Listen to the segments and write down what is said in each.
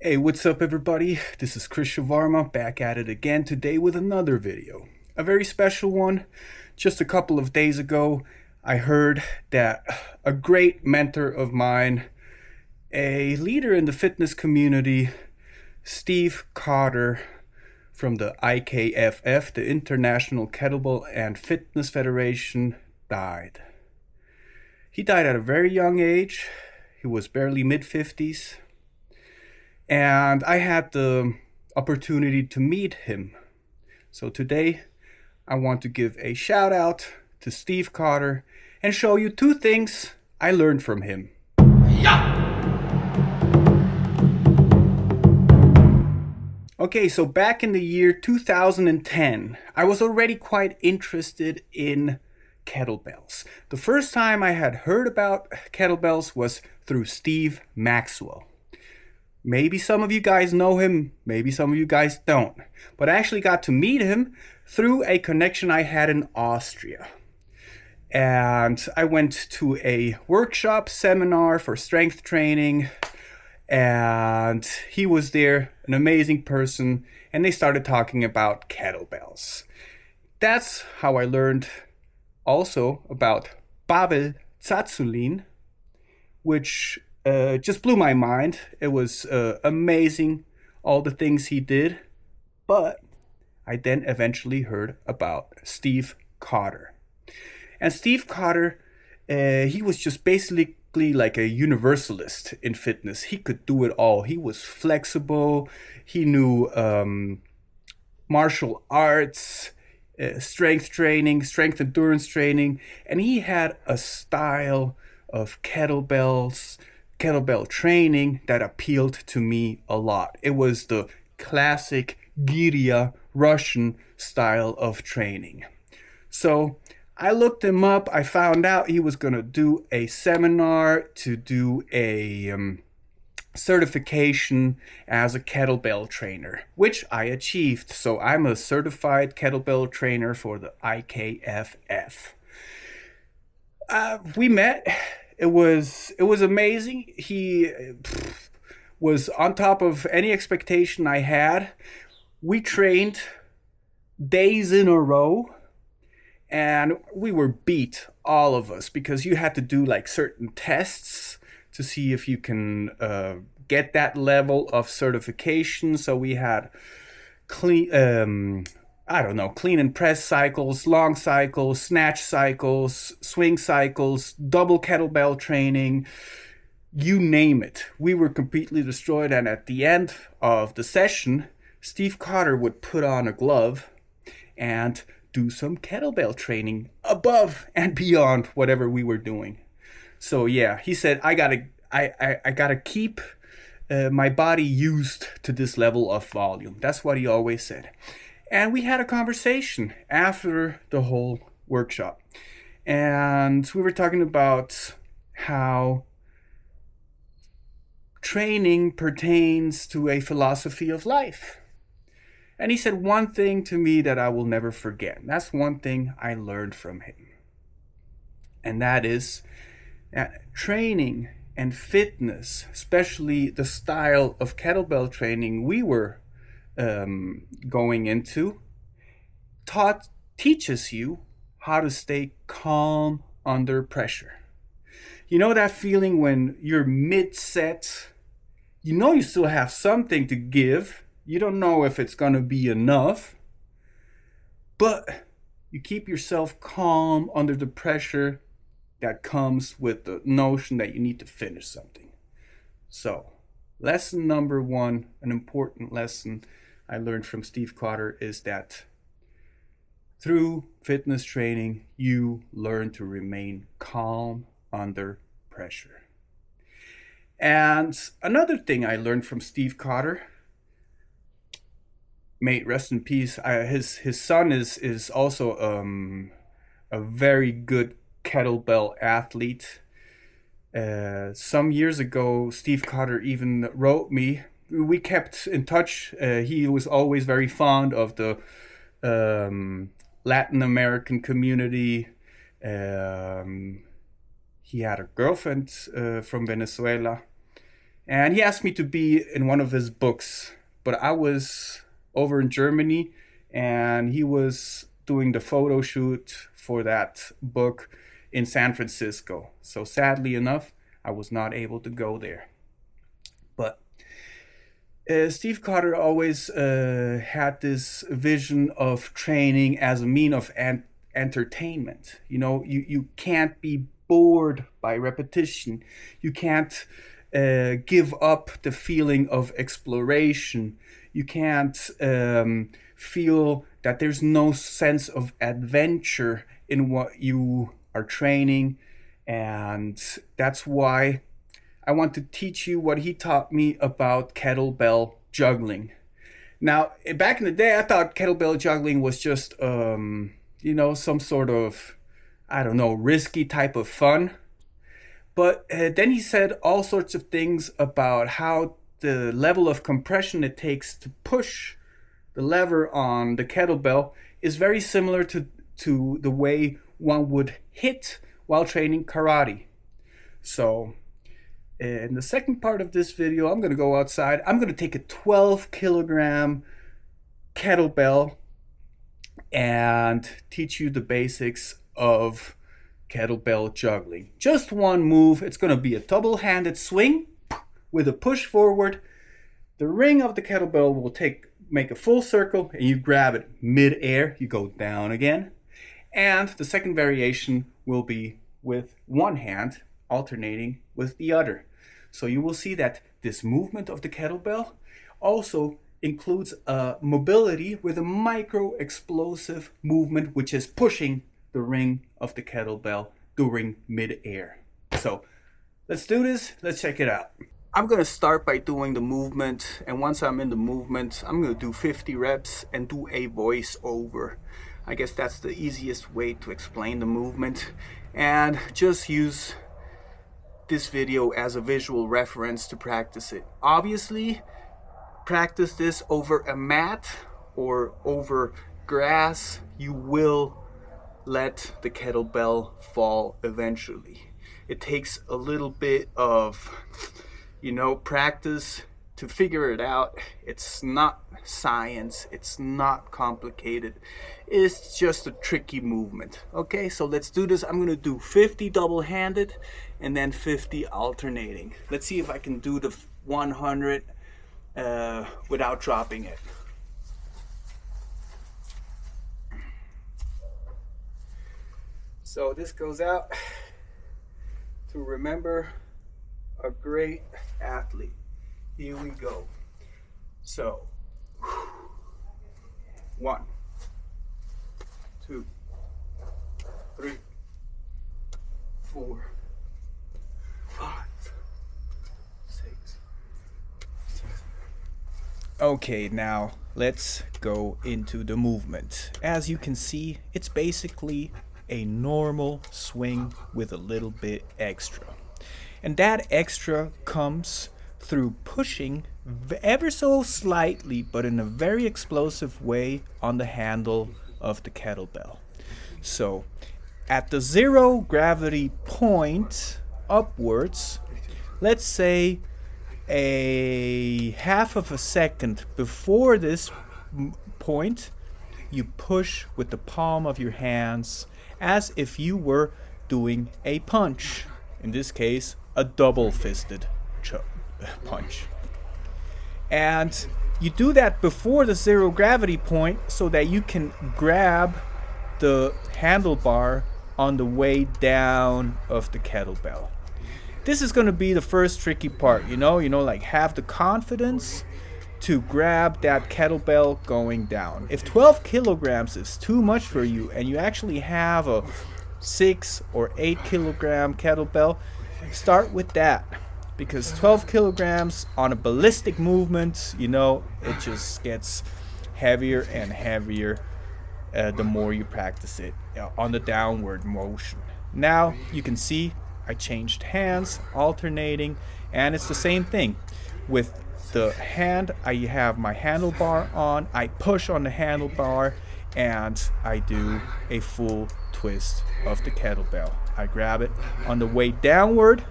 Hey, what's up everybody? This is Chris Shavarma back at it again today with another video. A very special one. Just a couple of days ago, I heard that a great mentor of mine, a leader in the fitness community, Steve Cotter from the IKFF, the International Kettlebell and Fitness Federation, died. He died at a very young age. He was barely mid-50s. And I had the opportunity to meet him. So today, I want to give a shout out to Steve Cotter and show you two things I learned from him. Okay, so back in the year 2010, I was already quite interested in kettlebells. The first time I had heard about kettlebells was through Steve Maxwell. Maybe some of you guys know him, maybe some of you guys don't. But I actually got to meet him through a connection I had in Austria. And I went to a workshop seminar for strength training, and he was there, an amazing person, and they started talking about kettlebells. That's how I learned also about Pavel Tsatsouline, which just blew my mind. It was amazing, all the things he did. But I then eventually heard about Steve Cotter. And Steve Cotter, he was just basically like a universalist in fitness. He could do it all. He was flexible. He knew martial arts, strength training, strength endurance training. And he had a style of kettlebell training that appealed to me a lot. It was the classic Giriya Russian style of training. So I looked him up. I found out he was going to do a seminar to do a certification as a kettlebell trainer, which I achieved. So I'm a certified kettlebell trainer for the IKFF. We met. It was amazing. He was on top of any expectation I had. We trained days in a row, and we were beat, all of us, because you had to do like certain tests to see if you can get that level of certification. So we had clean and press cycles, long cycles, snatch cycles, swing cycles, double kettlebell training, you name it. We were completely destroyed, and at the end of the session, Steve Cotter would put on a glove and do some kettlebell training above and beyond whatever we were doing. So yeah, he said, I gotta keep my body used to this level of volume. That's what he always said. And we had a conversation after the whole workshop. And we were talking about how training pertains to a philosophy of life. And he said one thing to me that I will never forget. And that's one thing I learned from him. And that is that training and fitness, especially the style of kettlebell training we were going into, teaches you how to stay calm under pressure. You know that feeling when you're mid-set, you know you still have something to give, you don't know if it's going to be enough, but you keep yourself calm under the pressure that comes with the notion that you need to finish something. So, lesson number one, an important lesson I learned from Steve Cotter, is that through fitness training, you learn to remain calm under pressure. And another thing I learned from Steve Cotter, may it rest in peace, his son is also a very good kettlebell athlete. Some years ago, Steve Cotter even wrote me. We kept in touch. He was always very fond of the Latin American community. He had a girlfriend from Venezuela, And he asked me to be in one of his books, but I was over in Germany and he was doing the photo shoot for that book in San Francisco. So sadly enough, I was not able to go there. But Steve Cotter always had this vision of training as a mean of entertainment. You know, you can't be bored by repetition. You can't give up the feeling of exploration. You can't feel that there's no sense of adventure in what you are training. And that's why I want to teach you what he taught me about kettlebell juggling. Now, back in the day, I thought kettlebell juggling was just, you know, some sort of, I don't know, risky type of fun. But then he said all sorts of things about how the level of compression it takes to push the lever on the kettlebell is very similar to the way one would hit while training karate. So in the second part of this video, I'm going to go outside. I'm going to take a 12 kilogram kettlebell and teach you the basics of kettlebell juggling. Just one move. It's going to be a double-handed swing with a push forward. The ring of the kettlebell will make a full circle and you grab it mid-air. You go down again. And the second variation will be with one hand alternating with the other. So you will see that this movement of the kettlebell also includes a mobility with a micro explosive movement, which is pushing the ring of the kettlebell during mid-air. So let's do this. Let's check it out. I'm going to start by doing the movement, and once I'm in the movement, I'm going to do 50 reps and do a voice over. I guess that's the easiest way to explain the movement, and just use this video as a visual reference to practice it. Obviously, practice this over a mat or over grass. You will let the kettlebell fall eventually. It takes a little bit of, you know, practice to figure it out. It's not science, it's not complicated, it's just a tricky movement. Okay, so let's do this. I'm going to do 50 double-handed and then 50 alternating. Let's see if I can do the 100 without dropping it. So this goes out to remember a great athlete. Here we go. So 1, 2, 3, 4, 5, 6, 7. Okay, now let's go into the movement. As you can see, it's basically a normal swing with a little bit extra. And that extra comes through pushing ever so slightly, but in a very explosive way, on the handle of the kettlebell. So at the 0 gravity point upwards, let's say a half of a second before this point, you push with the palm of your hands as if you were doing a punch. In this case, a double-fisted punch. And you do that before the 0 gravity point so that you can grab the handlebar on the way down of the kettlebell. This is going to be the first tricky part, you know, like have the confidence to grab that kettlebell going down. If 12 kilograms is too much for you and you actually have a 6 or 8 kilogram kettlebell, start with that, because 12 kilograms on a ballistic movement, you know, it just gets heavier and heavier the more you practice it on the downward motion. Now you can see I changed hands, alternating, and it's the same thing. With the hand, I have my handlebar on, I push on the handlebar, and I do a full twist of the kettlebell. I grab it on the way downward,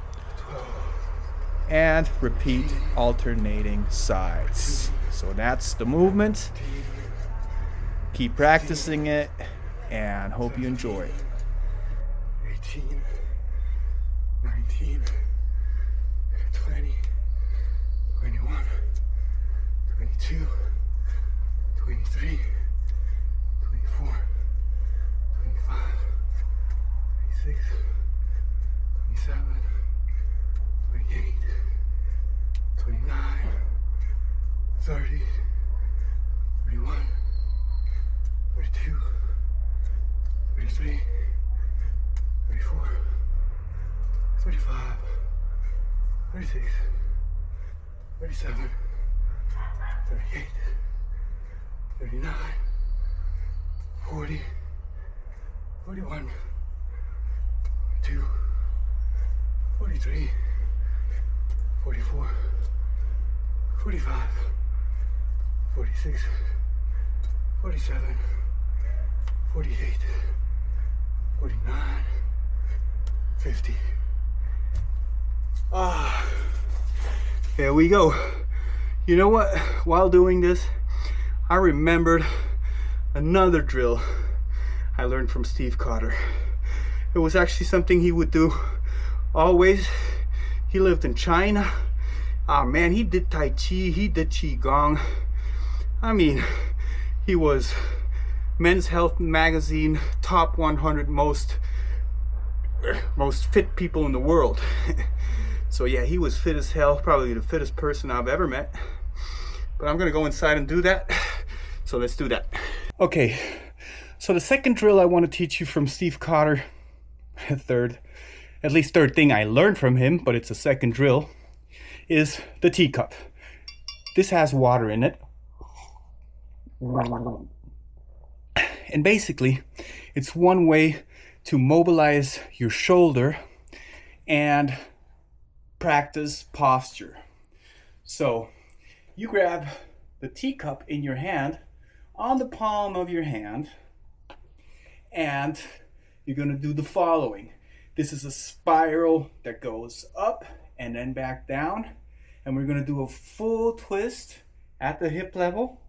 and repeat alternating sides. So that's the movement. Keep practicing it and hope you enjoy it. 18, 19, 20, 21, 22, 23, 24, 25, 26, 27, 28, 29, 30, 31, 32, 33, 34, 35, 36, 37, 38, 39, 40, 41, 42, 43, 44, 45, 46, 47, 48, 49, 50. There we go. You know what? While doing this, I remembered another drill I learned from Steve Cotter. It was actually something he would do always. He lived in China. Ah man, he did Tai Chi, he did Qigong. I mean, he was Men's Health magazine top 100 most fit people in the world. So yeah, he was fit as hell, probably the fittest person I've ever met. But I'm gonna go inside and do that. So let's do that. Okay, so the second drill I want to teach you from Steve Cotter, third thing I learned from him, but it's a second drill, is the teacup. This has water in it. And basically, it's one way to mobilize your shoulder and practice posture. So you grab the teacup in your hand, on the palm of your hand, and you're going to do the following. This is a spiral that goes up and then back down, and we're going to do a full twist at the hip level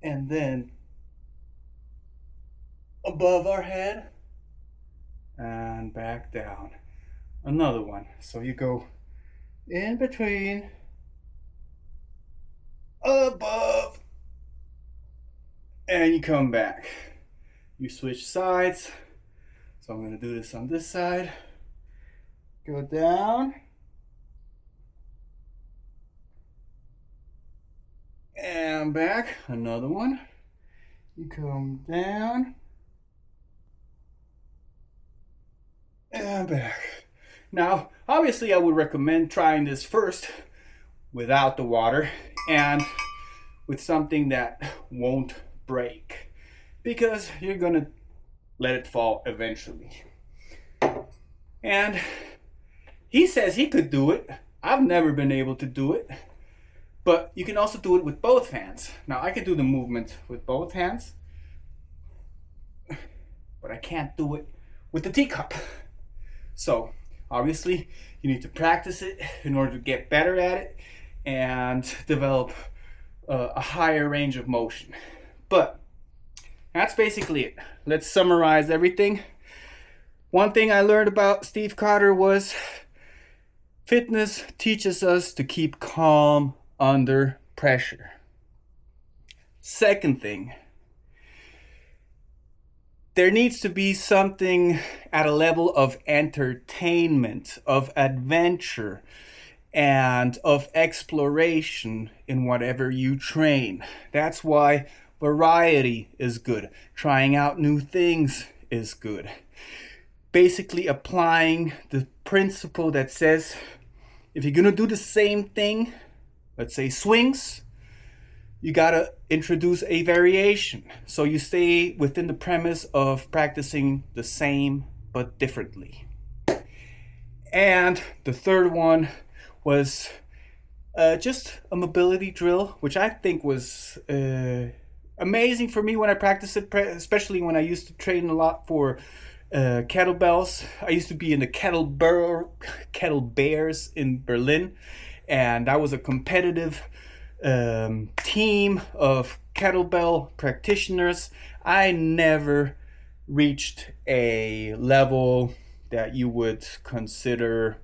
and then above our head and back down. Another one. So you go in between, above, and you come back. You switch sides. So I'm going to do this on this side. Go down. And back. Another one. You come down. And back. Now, obviously I would recommend trying this first without the water and with something that won't break, because you're gonna let it fall eventually. And he says he could do it. I've never been able to do it, but you can also do it with both hands. Now I can do the movement with both hands, but I can't do it with the teacup. So obviously you need to practice it in order to get better at it and develop a higher range of motion. But that's basically it. Let's summarize everything. One thing I learned about Steve Cotter was fitness teaches us to keep calm under pressure. Second thing, there needs to be something at a level of entertainment, of adventure, and of exploration in whatever you train. That's why variety is good. Trying out new things is good. Basically applying the principle that says, if you're gonna do the same thing, let's say swings, you gotta introduce a variation. So you stay within the premise of practicing the same but differently. And the third one was just a mobility drill, which I think was amazing for me when I practiced it, especially when I used to train a lot for kettlebells. I used to be in the kettle bears in Berlin, and I was a competitive team of kettlebell practitioners. I never reached a level that you would consider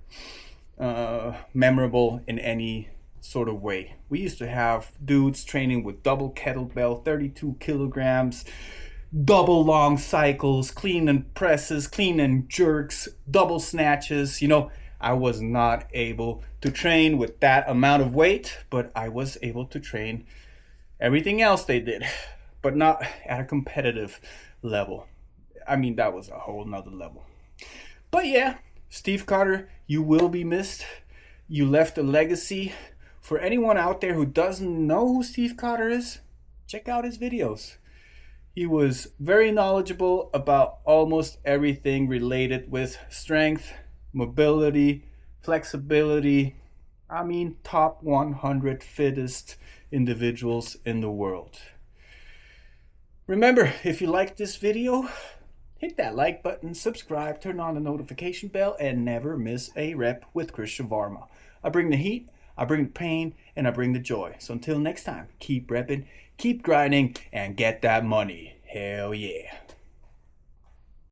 memorable in any sort of way. We used to have dudes training with double kettlebell, 32 kilograms, double long cycles, clean and presses, clean and jerks, double snatches. You know, I was not able to train with that amount of weight, but I was able to train everything else they did, but not at a competitive level. I mean, that was a whole nother level. But yeah, Steve Cotter, you will be missed. You left a legacy. For anyone out there who doesn't know who Steve Cotter is, check out his videos. He was very knowledgeable about almost everything related with strength, mobility, flexibility. I mean, top 100 fittest individuals in the world. Remember, if you liked this video, hit that like button, subscribe, turn on the notification bell, and never miss a rep with Christian Varma. I bring the heat, I bring the pain, and I bring the joy. So until next time, keep repping, keep grinding, and get that money. Hell yeah.